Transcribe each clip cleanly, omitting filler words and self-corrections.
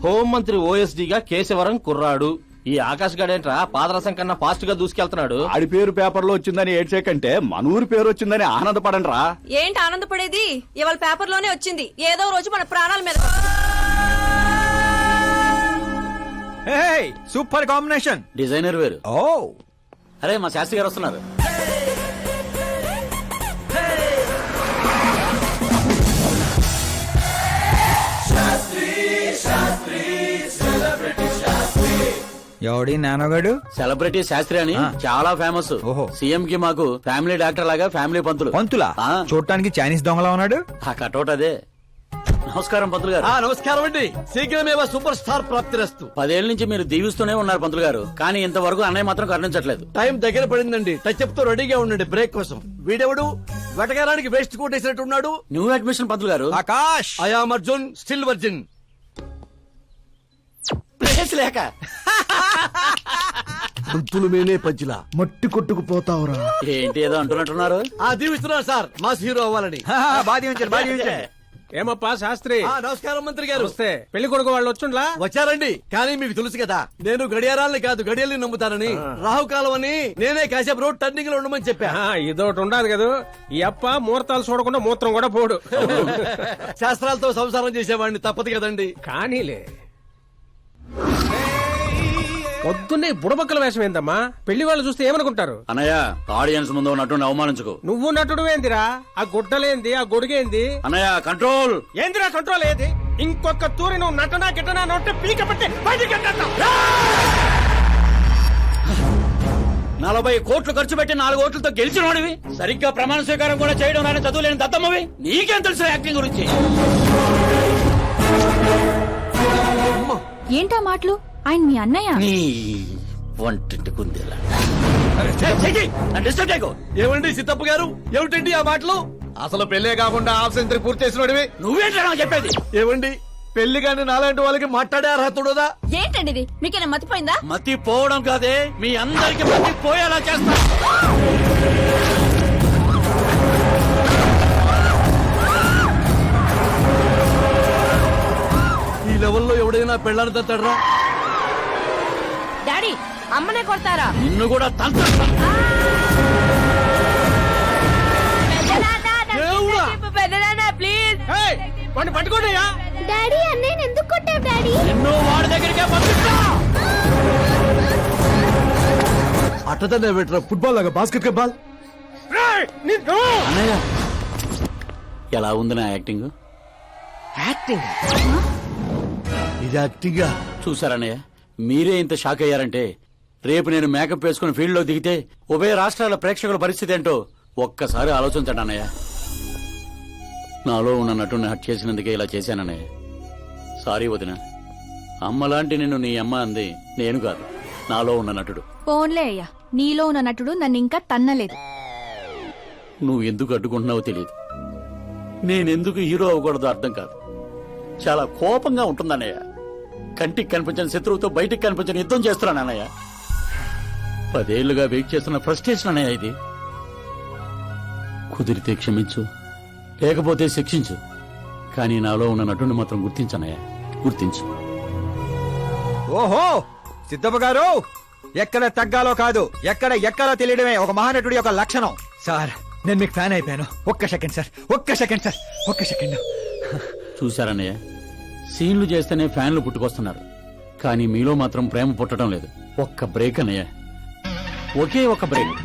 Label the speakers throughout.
Speaker 1: హోంమంత్రి ఓఎస్డీగా కేశవరం కుర్రాడు. ఈ ఆకాశ్ గడేంట్రా పాదరసం కన్నా ఫాస్ట్ గా దూసుకెళ్తున్నాడు.
Speaker 2: ఆడి పేరు పేపర్ లో వచ్చిందని ఏడ్చే కంటే మన ఊరి పేరు వచ్చిందని ఆనందపడండి రా.
Speaker 3: ఏంటి ఆనందపడేది? ఇవాళ పేపర్ లోనే వచ్చింది. ఏదో రోజు మన ప్రాణాల మీద.
Speaker 4: Super combination.
Speaker 1: డిజైనర్ వేరు.
Speaker 4: ఓ
Speaker 1: అరే మా శాస్త్రి గారు వస్తున్నారు.
Speaker 4: ఎవడి నానోగాడు?
Speaker 1: సెలబ్రిటీ శాస్త్రి అని చాలా ఫేమస్.
Speaker 4: ఓహో.
Speaker 1: సీఎం కి మాకు ఫ్యామిలీ డాక్టర్ లాగా ఫ్యామిలీ పంతులు.
Speaker 4: పంతులా?
Speaker 1: ఆ.
Speaker 4: చూడటానికి చైనీస్ దొంగలా ఉన్నాడు.
Speaker 1: ఆ కటౌట్ అదే. నమస్కారం పంతులు గారు.
Speaker 5: నమస్కారం అండి. శీఘ్రమేవ సూపర్ స్టార్ ప్రాప్తిరస్తు.
Speaker 1: 10 ఏళ్ల నుంచి మీరు దీవిస్తూనే ఉన్నారు పంతులు గారు, కానీ ఇంతవరకు అన్నయ్య మాత్రం కరుణించట్లేదు.
Speaker 5: టైం దగ్గర పడిందండి. టచ్ అప్ తో రెడీగా ఉండండి బ్రేక్ కోసం. వీడెవడు వెటకారానికి వేస్ట్ కోట్ వేసినట్టున్నాడు.
Speaker 1: న్యూ అడ్మిషన్ పంతులు గారు.
Speaker 4: Akash
Speaker 5: I am Arjun, still virgin.
Speaker 1: Place లేక
Speaker 5: పంతులు మేనే పజ్జిలా మట్టి కొట్టుకుపోతావురా.
Speaker 1: ఏంటి ఏదో అంటున్నట్టున్నారు.
Speaker 5: దీవిస్తున్నారు సార్ మాస్ హీరో అవ్వాలని.
Speaker 4: బాధి ఉంచారు.
Speaker 6: ఏమప్పా శాస్త్రి?
Speaker 5: నమస్కారం మంత్రి గారు.
Speaker 6: వస్తే పెళ్లి కొడుకు వాళ్ళు వచ్చుండ్లా?
Speaker 5: వచ్చారండి. కానీ మీకు తెలుసు కదా, నేను గడియారాలని కాదు గడియల్ని నమ్ముతానని. రాహుకాలం అని నేనే కాసేపు రోడ్ టర్నింగ్ లో ఉండమని చెప్పా.
Speaker 6: ఇదోటి ఉండదు కదా, ఈ అప్ప ముహూర్తాలు చూడకుండా మూత్రం కూడా పోడు.
Speaker 5: శాస్త్రాలతో సంసారం చేసేవాడిని, తప్పదు కదండి.
Speaker 6: కానీలే. పొద్దున్నే బుడబక్కల వేషం ఏందమ్మా? పెళ్లి వాళ్ళు చూస్తే ఏమనుకుంటారు?
Speaker 1: అన్నయ్య, ఆడియన్స్ ముందు ఉన్నట్టు అవమానించుకో.
Speaker 6: నువ్వు నటుడు ఏందిరా? ఆ గుడ్డలేంది, ఆ గొడుగేంది?
Speaker 1: అన్నయ్య కంట్రోల్.
Speaker 6: ఏందిరా కంట్రోల్ ఏది? ఇంకొక తూరి నువ్వు నటనా గిట్టనా నొట్టే పీక పట్టి బయటికి
Speaker 1: 40 కోట్లు ఖర్చు పెట్టి 4 ఓట్లతో గెలిచిన వాడివి, సరిగ్గా ప్రమాణ స్వీకారం కూడా చేయడం నాని చదువులేని దత్తమ్మవి. నీకేం తెలుసు యాక్టింగ్ గురించి?
Speaker 7: ఏంటా మాటలు? ఆయన మీ అన్నయ్య.
Speaker 1: నీ వంటింటి కుందేలా.
Speaker 5: ఏమండి సిద్ధప్ప గారు, ఏమిటండి ఆ మాటలు? అసలు పెళ్లే కాకుండా హాఫ్ సెంచరీ పూర్తి చేసినోడివి.
Speaker 1: నువ్వేంటా చెప్పేది?
Speaker 5: ఏమండి పెళ్లి కాని నాలాంటి వాళ్ళకి మాట్లాడే అర్హత ఉండదా?
Speaker 3: ఏంటండి ఇది? మీకేనా మతిపోయిందా?
Speaker 1: మతి పోవడం కాదే, మీ అందరికి మతి పోయేలా చేస్తా.
Speaker 5: ఈ లెవెల్లో ఎవడైనా పెళ్ళాన్ని తట్టాడరా?
Speaker 3: డాడీ, అమ్మనే కొడతారా?
Speaker 1: నిన్ను కూడా తంత్ర.
Speaker 3: ప్లీజ్
Speaker 6: వాడిని పట్టుకోండియా.
Speaker 7: డాడీ అన్నయ్య ఎందుకు కొట్టావు డాడీ?
Speaker 1: నిన్ను వాడి దగ్గరికే పంపిస్తా.
Speaker 5: అట్టతనే పెట్టరా, ఫుట్బాల్ లాగా బాస్కెట్ బాల్.
Speaker 1: అన్నయ్య, ఎలా ఉంది నా యాక్టింగ్?
Speaker 5: ఇది యాక్టింగా?
Speaker 1: చూసారన్నయ్య, మీరే ఇంత షాక్ అయ్యారంటే రేపు నేను మేకప్ వేసుకుని ఫీల్డ్ లో దిగితే ఉభయ రాష్ట్రాల ప్రేక్షకుల పరిస్థితి ఏంటో ఒక్కసారి ఆలోచించండి అన్నయ్య. నాలో ఉన్న నటుని హట్ చేసినందుకే ఇలా చేశానన్నయ్య. సారీ వదిన. అమ్మలాంటి నిన్ను నీ అమ్మ అంది నేను కాదు, నాలో ఉన్న నటుడు.
Speaker 7: పోన్లే అయ్యా, నీలో ఉన్న నటుడు నన్ను ఇంకా తన్నలేదు.
Speaker 1: నువ్వు ఎందుకు అడ్డుకుంటున్నావో తెలియదు. నేనెందుకు హీరో అవ్వకూడదో అర్థం కాదు. చాలా కోపంగా ఉంటుందన్నయ్య. కంటికి కనిపించిన శత్రువుతో బయటికి కనిపించిన యుద్ధం చేస్తున్నాను అన్నయ్య. 10 ఏళ్లుగా వెయిట్ చేస్తున్న ఫ్రస్ట్రేషన్ అన్నయ్య ఇది. కుదిరితే క్షమించు, లేకపోతే శిక్షించు, కానీ నాలో ఉన్న నటుని మాత్రం గుర్తించనయ్య, గుర్తించు.
Speaker 4: ఓహో సిద్ధప్ప గారు, ఎక్కడ తగ్గాలో కాదు, ఎక్కడ ఎక్కాలో తెలియడమే ఒక మహానటుడి యొక్క లక్షణం. సార్, నేను మీకు ఫ్యాన్ అయిపోయాను. ఒక్క సెకండ్ సార్, ఒక్క సెకండ్ సార్, ఒక్క సెకండ్.
Speaker 1: చూశారన్నయ్య, సీన్లు చేస్తేనే ఫ్యాన్లు పుట్టుకొస్తున్నారు, కానీ మీలో మాత్రం ప్రేమ పుట్టడం లేదు. ఒక్క బ్రేక్ అన్నయ్య, ఒకే ఒక బ్రేక్.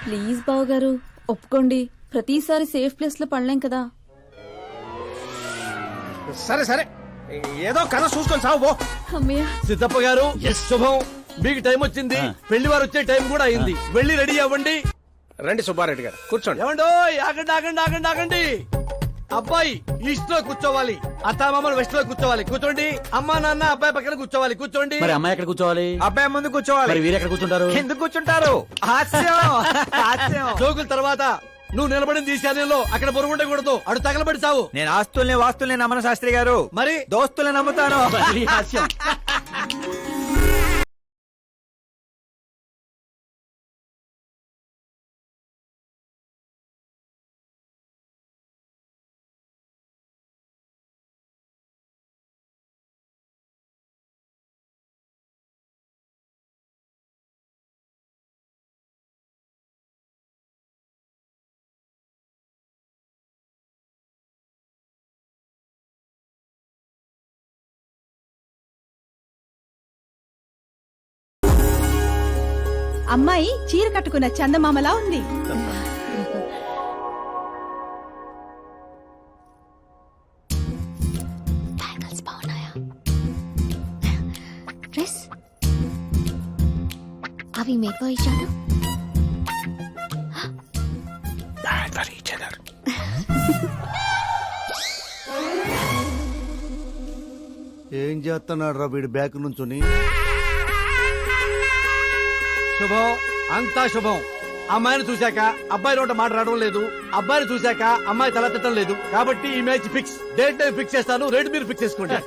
Speaker 7: ప్లీజ్ బావ గారు ఒప్పుకోండి. ప్రతిసారి సేఫ్ ప్లేస్ లో పడలేం కదా.
Speaker 6: సరే సరే, ఏదో కథ చూసుకొని సాగు పో.
Speaker 7: అమ్మయ్య,
Speaker 5: సిద్ధప్ప గారు శుభం. మీకు టైం వచ్చింది, పెళ్లి వారు వచ్చే టైం కూడా అయింది. వెళ్ళి రెడీ అవ్వండి.
Speaker 6: రండి సుబ్బారెడ్డి గారు, కూర్చోండి.
Speaker 5: ఏమండో, ఆగండి ఆగండి ఆగండి ఆగండి. అబ్బాయి ఈస్ట్ లో కూర్చోవాలి, అత్తామామలు వెస్ట్ లో కూర్చోవాలి. కూర్చోండి. అమ్మా నాన్న అబ్బాయి పక్కన కూర్చోవాలి. కూర్చోండి.
Speaker 1: మరి అమ్మాయి ఎక్కడ కూర్చోవాలి?
Speaker 4: అబ్బాయి ముందు కూర్చోవాలి.
Speaker 1: మరి వీరు ఎక్కడ కూర్చుంటారు?
Speaker 4: ఎందుకు కూర్చుంటారు? హాస్యం హాస్యం.
Speaker 5: జోకుల తర్వాత నువ్వు నిలబడింది ఈ శాన్యంలో, అక్కడ బరువు ఉండకూడదు. అడు తగలబడి సావు.
Speaker 4: నేను ఆస్తుల్ని వాస్తుల్ని నమ్మను శాస్త్రి గారు,
Speaker 5: మరి
Speaker 4: దోస్తుల్ని నమ్ముతాను.
Speaker 1: మళ్ళీ హాస్యం.
Speaker 8: అమ్మాయి చీర కట్టుకున్న చందమామలా ఉంది.
Speaker 9: డ్రెస్ అవి మేడ్ ఫర్ ఈచ్ అదర్.
Speaker 5: ఏం చేస్తున్నాడు రా వీడి బ్యాక్ నుంచుని?
Speaker 4: శుభం,
Speaker 5: అంతా శుభం. అమ్మాయిని చూశాక అబ్బాయి నోట మాట రావడం లేదు, అబ్బాయిని చూశాక అమ్మాయి తల తిట్టడం లేదు. కాబట్టి ఈ మ్యాచ్ ఫిక్స్. డేట్ నేను ఫిక్స్ చేస్తాను, రేట్ మీరు ఫిక్స్ చేసుకోండి.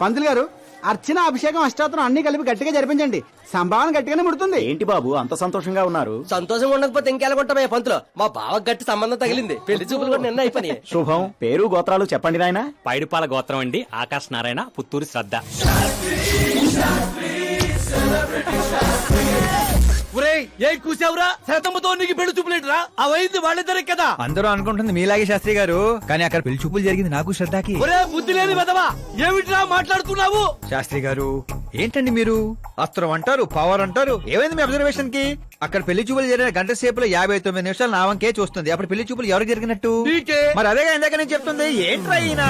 Speaker 6: పంతులు గారు, అర్చన, అభిషేకం, అష్టాత్రం అన్ని కలిపి గట్టిగా జరిపించండి. సంభావన గట్టిగానే ముడుతుంది.
Speaker 2: ఏంటి బాబు అంత సంతోషంగా ఉన్నారు?
Speaker 6: సంతోషంగా ఉండకపోతే ఇంకెలాగుంటామయ్యా పంతులు? మా బావ గట్టి సంబంధం తగిలింది. పెళ్లి చూపులు కూడా నిన్న అయిపోయి.
Speaker 2: శుభం. పేరు గోత్రాలు చెప్పండి నాయనా.
Speaker 10: పైడిపాల గోత్రం అండి, ఆకాశ్ నారాయణ, పుత్తూరు శ్రద్ధ.
Speaker 5: ఒరేయ్, ఏం కూసావురా? శతమ్మతో నీకు పెళ్లి చూపులేట్రా? అవైంది వాళ్ళిద్దరే కదా.
Speaker 4: అందరూ అనుకుంటుంది మీలాగే శాస్త్రి గారు, కానీ అక్కడ పెళ్లి చూపులు జరిగింది నాకు శ్రద్ధకి.
Speaker 5: ఒరే బుద్ధి లేని వెదవా, ఏమిట్రా మాట్లాడుతున్నావు?
Speaker 4: శాస్త్రి గారు ఏంటండి మీరు? అస్త్రం అంటారు, పవర్ అంటారు. ఏమైంది మీ అబ్జర్వేషన్ కి? అక్కడ పెళ్లి చూపులు జరిగిన గంట సేపులో 59 నిమిషాలు నా వంకే చూస్తుంది. అప్పుడు పెళ్లి చూపులు ఎవరికి జరిగినట్టు?
Speaker 5: నీకే.
Speaker 4: మరి అదేగా ఇందాక నేను చెప్తుంది. ఏంట్రా ఈయన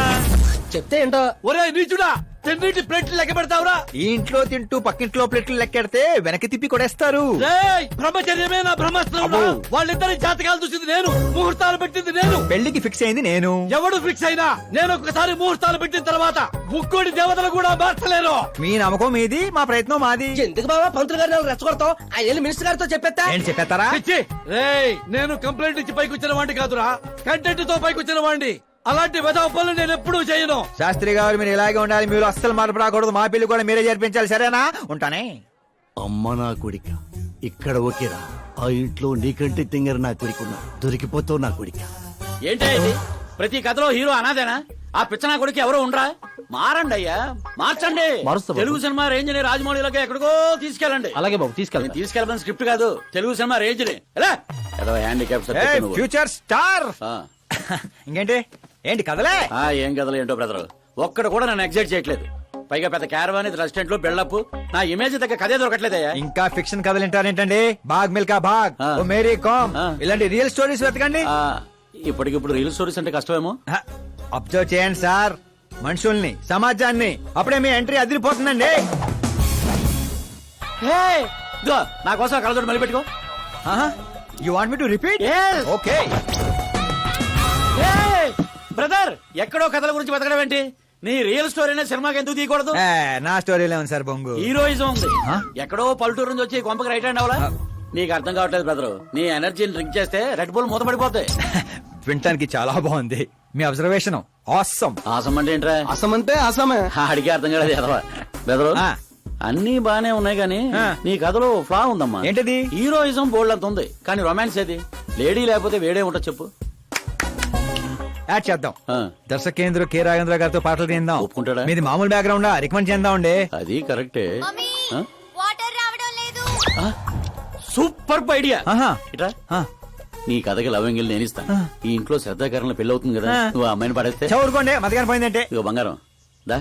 Speaker 4: చెప్తే ఏంటో.
Speaker 5: ఒరే నీచుడా, తిన్నింటి ప్లేట్లు లెక్క పెడతావురా?
Speaker 4: ఈ ఇంట్లో తింటూ పక్కింట్లో ప్లేట్లు లెక్కెడితే వెనక్కి తిప్పి కొడేస్తారు.
Speaker 5: రేయ్, బ్రహ్మచర్యమే నా బ్రహ్మాస్త్రం.
Speaker 4: అబ్బో.
Speaker 5: వాళ్ళిద్దరి జాతకాలు చూసింది నేను, ముహూర్తాలు పెట్టింది నేను.
Speaker 4: పెళ్లికి ఫిక్స్ అయింది నేను.
Speaker 5: ఎవడు ఫిక్స్ అయినా నేను ఒక్కసారి ముహూర్తాలు పెట్టిన తర్వాత ముక్కోడి దేవతలు కూడా మార్చలేరు.
Speaker 4: మీ నమ్మకం మీది, మా ప్రయత్నం మాది.
Speaker 6: ఎందుకు బాబా పంతులు గారిని రెచ్చగొడతావు? ఆయన మినిస్టర్ గారితో చెప్పేస్తా.
Speaker 4: ఏంటి చెప్పేస్తారా?
Speaker 5: పిచ్చి. రేయ్, నేను కంప్లైంట్ ఇచ్చి పైకి వచ్చిన వాడిని కాదురా, కంటెంట్ తో పైకి వచ్చిన వాడిని. అలాంటి వెధవ పనులు నేను ఎప్పుడూ చేయను.
Speaker 4: శాస్త్రి గారు మీరు ఇలాగే ఉండాలి. మీరు అస్సలు మార్పు రాకూడదు. మా పెళ్లి కూడా మీరే జరిపించాలి. సరేనా? ఉంటానే.
Speaker 5: అమ్మ నా కొడిక, ఇక్కడ ఓకేరా. ఆ ఇంట్లో నీకంటే తింగర నా కొడుకున్నా, దొరికిపోతావు నా కొడిక.
Speaker 1: ఏంటే ఇది? ప్రతి కథలో హీరో అనాదేనా? ఆ పిచ్చనా కొడుకు ఎవరో ఉండరా? మారండి అయ్యా, మార్చండి. తెలుగు సినిమా రేంజ్ ని రాజమౌళిలోకి ఎక్కడికో తీసుకెళ్ళండి.
Speaker 10: అలాగే బాబు, తీసుకెళ్తాను.
Speaker 1: తీసుకెళ్ళమని స్క్రిప్ట్ కాదు, తెలుగు సినిమా రేంజ్ ని. ఏదో హ్యాండిక్యాప్
Speaker 4: ఫ్యూచర్ స్టార్. ఇంకేంటి? ఏంటి కదలే?
Speaker 1: ఏం కథలు ఏంటో బ్రదర్, ఒక్కడ కూడా నన్ను ఎగ్జైట్ చేయట్లేదు. పైగా పెద్ద క్యారవాన్, రెస్టారెంట్ లో బిల్డప్, నా ఇమేజ్ దగ్గర కథే దొరకట్లేదయ్యా.
Speaker 4: ఇంకా ఫిక్షన్ కథలు వింటారేంటండి? బాగ్ మిల్కా బాగ్, ఓ మేరీ కామ్, ఇలాంటి రియల్ స్టోరీస్ వెతకండి.
Speaker 1: ఇప్పటికిప్పుడు రీల్ స్టోరీస్ అంటే కష్టమేమో.
Speaker 4: అబ్జర్వ్ చేయండి సార్, మనుషుల్ని, సమాజాన్ని. అప్పుడే మీ ఎంట్రీ అదిరిపోతుందండి.
Speaker 1: ఇదిగో, నా కోసం కళ్ళజోడు మళ్ళీ పెట్టుకో.
Speaker 4: You want me to repeat?
Speaker 1: Yes.
Speaker 4: Okay.
Speaker 1: Brother, ఎక్కడో కథల గురించి బతకడం ఏంటి? నీ రియల్ స్టోరీనే సినిమాకి ఎందుకు తీయకూడదు?
Speaker 4: నా స్టోరీలో ఉంది సార్ బొంగు.
Speaker 1: హీరోయిజం ఉంది. ఎక్కడో పల్లెటూరు నుంచి వచ్చి కొంపకి రైట్ హ్యాండ్ అవలా? నీకు అర్థం కావట్లేదు బ్రదర్. నీ ఎనర్జీని డ్రింక్ చేస్తే రెడ్ బుల్ మూతపడిపోతాయి.
Speaker 4: వినటానికి చాలా బాగుంది మీ అబ్జర్వేషన్. ఆసమ్.
Speaker 1: ఆసం అంటే ఏంట్రా?
Speaker 6: అసమంటే అసమే.
Speaker 1: అడిగే అర్థం కాలేదు ఎదవా. బ్రదర్, అన్ని బానే ఉన్నాయి గానీ నీ కథలో ఫ్లా ఉందమ్మా.
Speaker 4: ఏంటది?
Speaker 1: హీరోయిజం బోల్డ్ అంత ఉంది, కానీ రొమాన్స్ ఏది? లేడీ లేకపోతే వేడే ఉంటది చెప్పు.
Speaker 4: యాడ్ చేద్దాం.
Speaker 1: ఆ.
Speaker 4: దర్శకేంద్ర కె రాఘేంద్ర గారితో పాటలు తీద్దాం.
Speaker 1: ఒప్పుకుంటాడా?
Speaker 4: మీది మామూలు బ్యాక్గ్రౌండ్ రికమెండ్ చేద్దాం అండి.
Speaker 1: అది కరెక్టే. ఆ?
Speaker 9: వాటర్ రావడం లేదు.
Speaker 1: Super idea.
Speaker 4: ఆహా.
Speaker 1: ఇట్రా,
Speaker 4: ఆ.
Speaker 1: నీ కథకి లవంగిల్ నేను ఇస్తాను. ఈ ఇంట్లో శ్రద్ధాకరణ పెళ్లి అవుతుంది కదా, నువ్వు ఆ అమ్మాయిని పడేస్తే.
Speaker 4: చదువుకోండి, మతగాని పోయిందంటే.
Speaker 1: ఇగో బంగారం, దా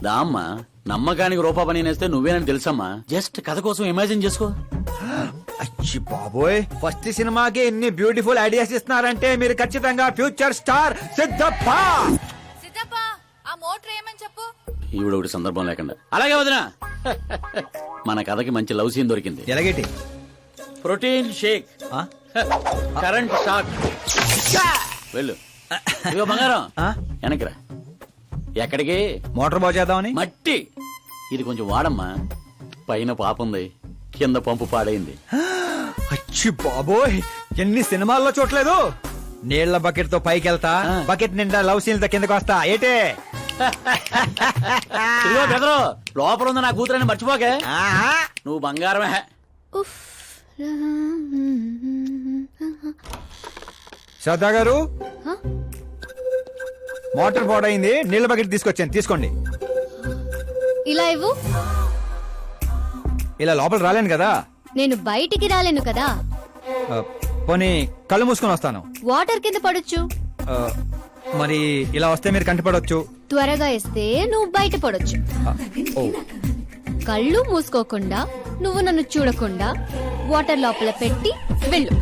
Speaker 1: దా అమ్మా. నమ్మకానికి రూపా పని నేస్తే నువ్వేనని తెలుసమ్మా. జస్ట్ కథ కోసం ఇమాజిన్ చేసుకో.
Speaker 4: అచ్చి బాబోయ్, ఫస్ట్ సినిమాకి ఎన్ని బ్యూటిఫుల్ ఐడియాస్ ఇస్తున్నారంటే మీరు ఖచ్చితంగా ఫ్యూచర్ స్టార్ సిద్ధప్ప.
Speaker 9: సిద్ధప్ప, ఆ మోటర్ ఏమని చెప్పు.
Speaker 1: ఈవిడ ఒకటి సందర్భం లేకుండా. అలాగే వదినా, మన కథకి మంచి లవ్ సీన్ దొరికింది.
Speaker 4: ఎలాగేటి?
Speaker 1: Protein shake, current shock. వెళ్ళు. ఇగో బంగారం, వెనక్కిరా. ఎక్కడికి?
Speaker 4: మోటార్ బాగు చేద్దామని.
Speaker 1: మట్టి ఇది కొంచెం వాడమ్మా. పైన పాపుంది, కింద పంపు పాడైంది.
Speaker 4: అచ్చి బాబోయ్, ఎన్ని సినిమాల్లో చూడలేదు. నీళ్ల బకెట్ తో పైకి వెళ్తా, బకెట్ నిండా లవ్ సీన్ తో కిందకి వస్తా. ఏటే?
Speaker 1: ఇదిగో బెదరు, లోపల ఉంది నా కూతురని మర్చిపోకే.
Speaker 4: ఆహా.
Speaker 1: నువ్వు బంగారమే.
Speaker 4: శ్రద్ధా గారు, మోటార్ పాడైంది, నీళ్ల బకెట్ తీసుకొచ్చాను, తీసుకోండి.
Speaker 9: ఇలా ఇవ్వు.
Speaker 4: ఇలా లోపల రాలేను కదా.
Speaker 9: నేను బయటికి రాలేను కదా.
Speaker 4: పోనీ కళ్ళు మూసుకొని వస్తాను.
Speaker 9: వాటర్ కింద పడొచ్చు.
Speaker 4: మరి ఇలా వస్తే మీరు కంటి పడవచ్చు.
Speaker 9: త్వరగా ఇస్తే నువ్వు బయట పడొచ్చు. కళ్ళు మూసుకోకుండా నువ్వు నన్ను చూడకుండా వాటర్ లోపల పెట్టి వెళ్ళు